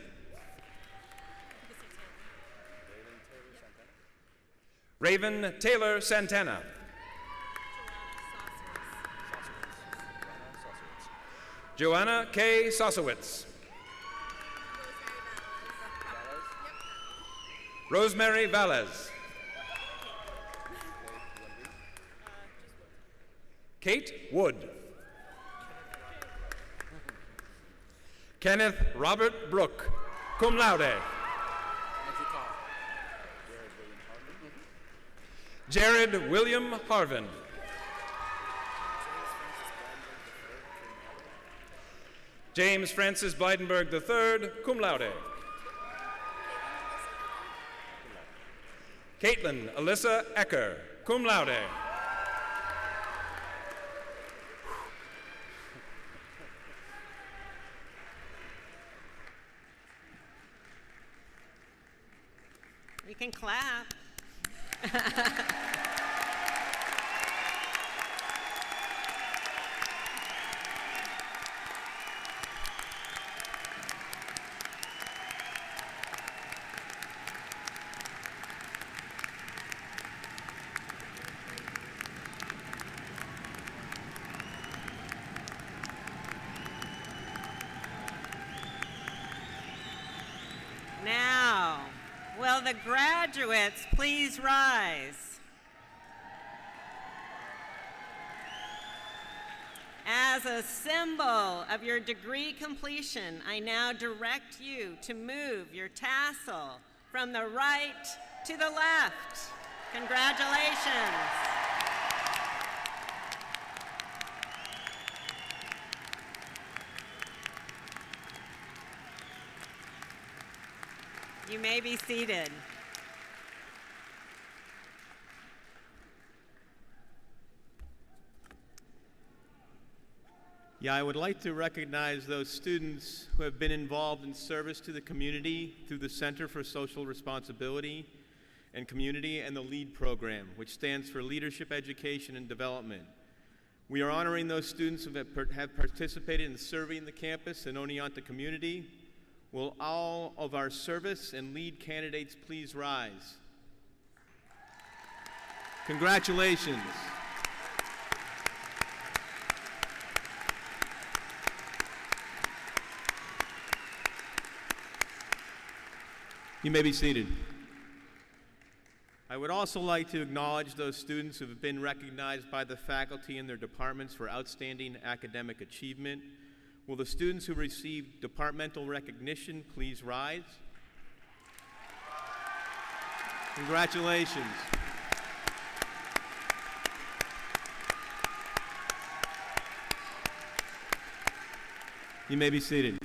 Raven Taylor Santana. Joanna K. Sosowitz. Rosemary Valles. Kate Wood. Kenneth Robert Brook, cum laude. Jared William Harvin. James Francis Blydenberg III, cum laude. Caitlin Alyssa Ecker, cum laude. You can clap. Now, will the graduates please rise? As a symbol of your degree completion, I now direct you to move your tassel from the right to the left. Congratulations. You may be seated. Yeah, I would like to recognize those students who have been involved in service to the community through the Center for Social Responsibility and Community and the LEAD program, which stands for Leadership, Education, and Development. We are honoring those students who have participated in serving the campus and Oneonta community. Will all of our service and LEAD candidates please rise? Congratulations. You may be seated. I would also like to acknowledge those students who have been recognized by the faculty in their departments for outstanding academic achievement. Will the students who received departmental recognition please rise? Congratulations. You may be seated.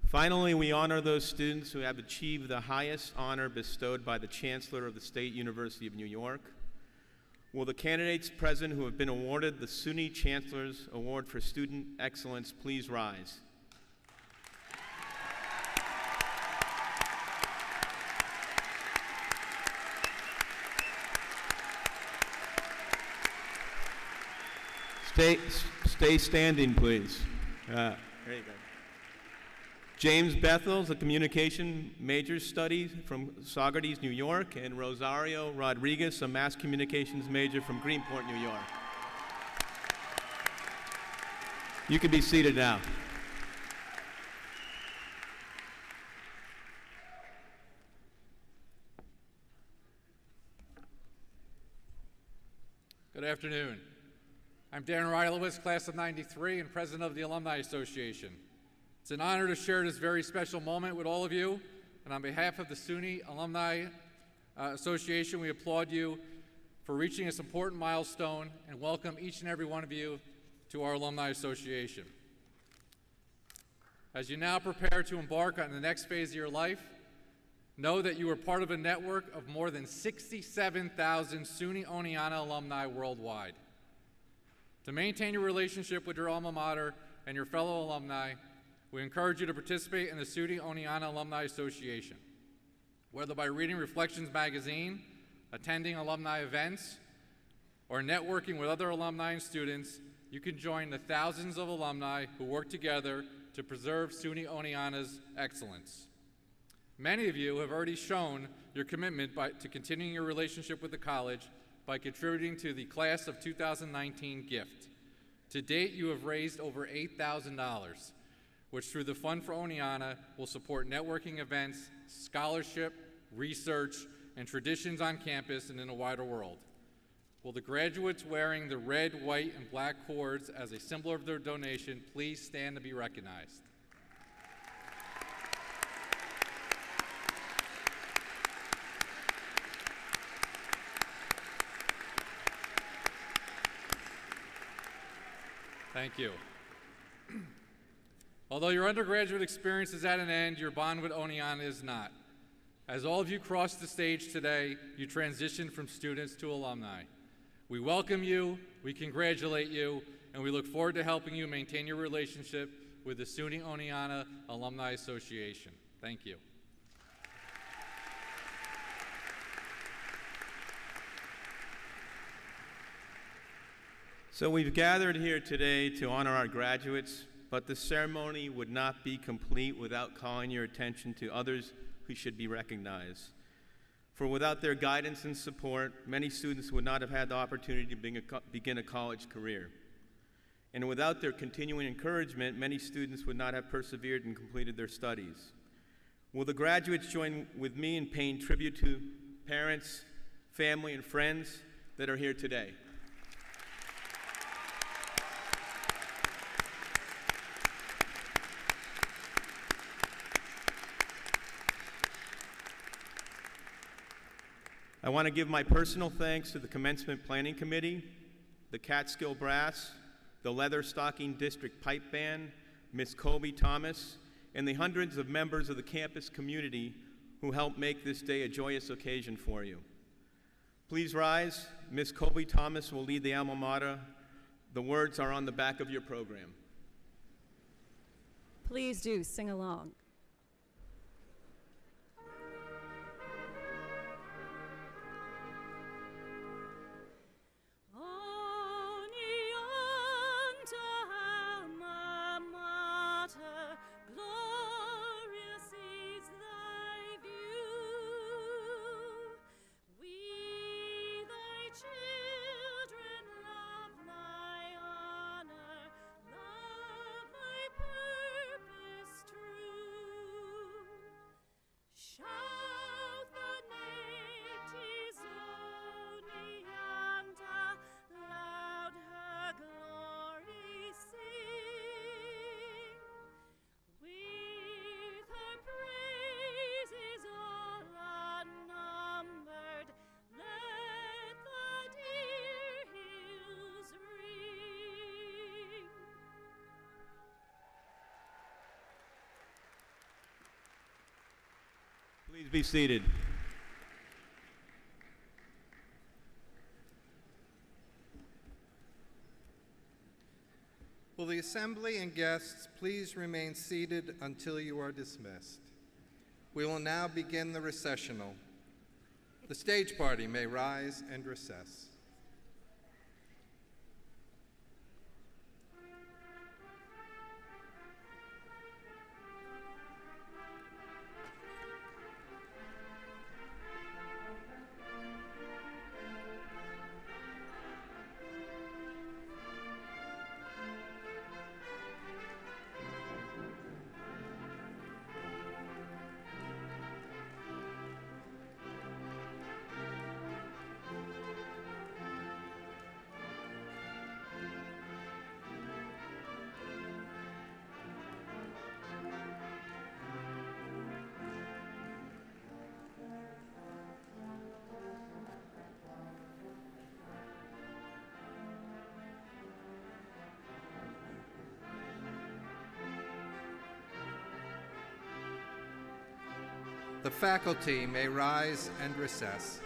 Finally, we honor those students who have achieved the highest honor bestowed by the Chancellor of the State University of New York. Will the candidates present who have been awarded the SUNY Chancellor's Award for Student Excellence please rise? Stay standing, please. There you go. James Bethel's a communication major study from Saugerties, New York, and Rosario Rodriguez, a mass communications major from Greenport, New York. You can be seated now. Good afternoon. I'm Dan Rylowitz, class of '93 and president of the Alumni Association. It's an honor to share this very special moment with all of you, and on behalf of the SUNY Alumni Association, we applaud you for reaching this important milestone and welcome each and every one of you to our Alumni Association. As you now prepare to embark on the next phase of your life, know that you are part of a network of more than 67,000 SUNY Oneonta alumni worldwide. To maintain your relationship with your alma mater and your fellow alumni, we encourage you to participate in the SUNY Oneonta Alumni Association. Whether by reading Reflections magazine, attending alumni events, or networking with other alumni and students, you can join the thousands of alumni who work together to preserve SUNY Oneonta's excellence. Many of you have already shown your commitment to continuing your relationship with the college by contributing to the Class of 2019 gift. To date, you have raised over $8,000, which through the Fund for Oneonta will support networking events, scholarship, research, and traditions on campus and in the wider world. Will the graduates wearing the red, white, and black cords as a symbol of their donation please stand to be recognized? Thank you. Although your undergraduate experience is at an end, your bond with Oneonta is not. As all of you cross the stage today, you transition from students to alumni. We welcome you, we congratulate you, and we look forward to helping you maintain your relationship with the SUNY Oneonta Alumni Association. Thank you. So we've gathered here today to honor our graduates, but the ceremony would not be complete without calling your attention to others who should be recognized. For without their guidance and support, many students would not have had the opportunity to begin a college career. And without their continuing encouragement, many students would not have persevered and completed their studies. Will the graduates join with me in paying tribute to parents, family, and friends that are here today? I want to give my personal thanks to the Commencement Planning Committee, the Catskill Brass, the Leatherstocking District Pipe Band, Ms. Colby Thomas, and the hundreds of members of the campus community who helped make this day a joyous occasion for you. Please rise. Ms. Colby Thomas will lead the alma mater. The words are on the back of your program. Please do sing along. Please be seated. Will the assembly and guests please remain seated until you are dismissed? We will now begin the recessional. The stage party may rise and recess. The faculty may rise and recess.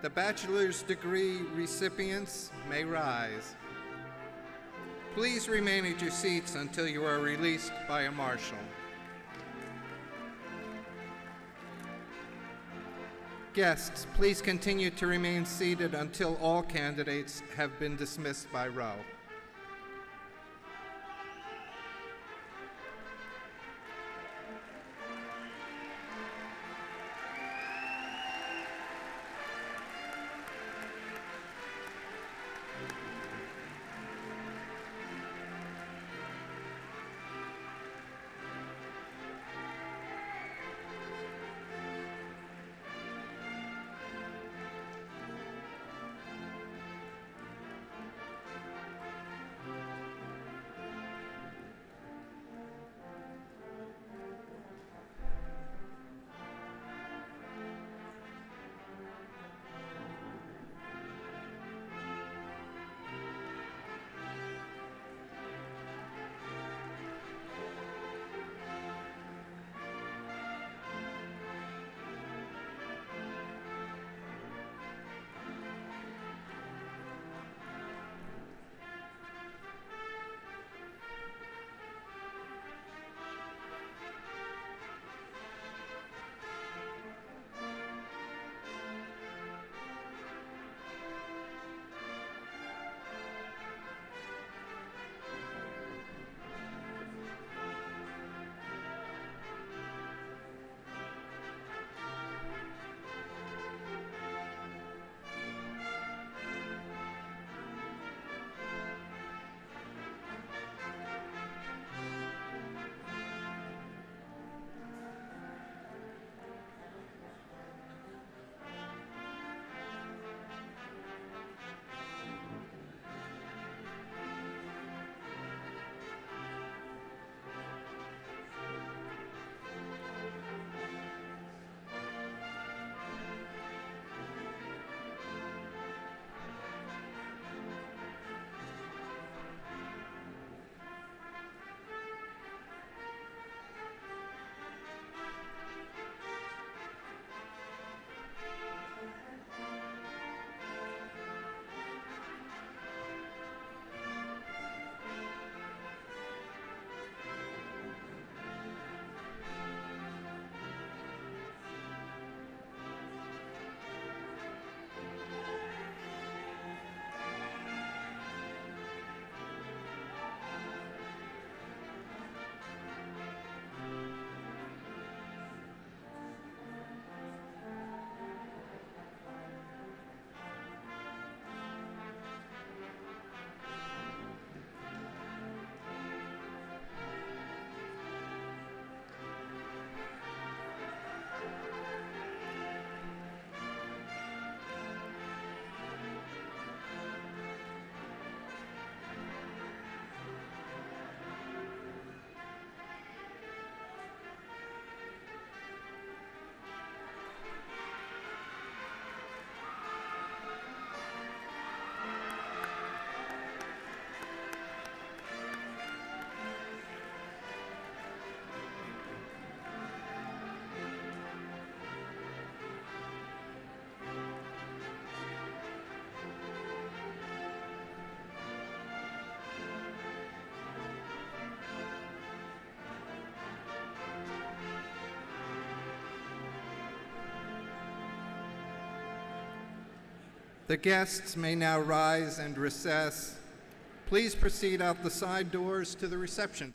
The bachelor's degree recipients may rise. Please remain at your seats until you are released by a marshal. Guests, please continue to remain seated until all candidates have been dismissed by row. The guests may now rise and recess. Please proceed out the side doors to the reception.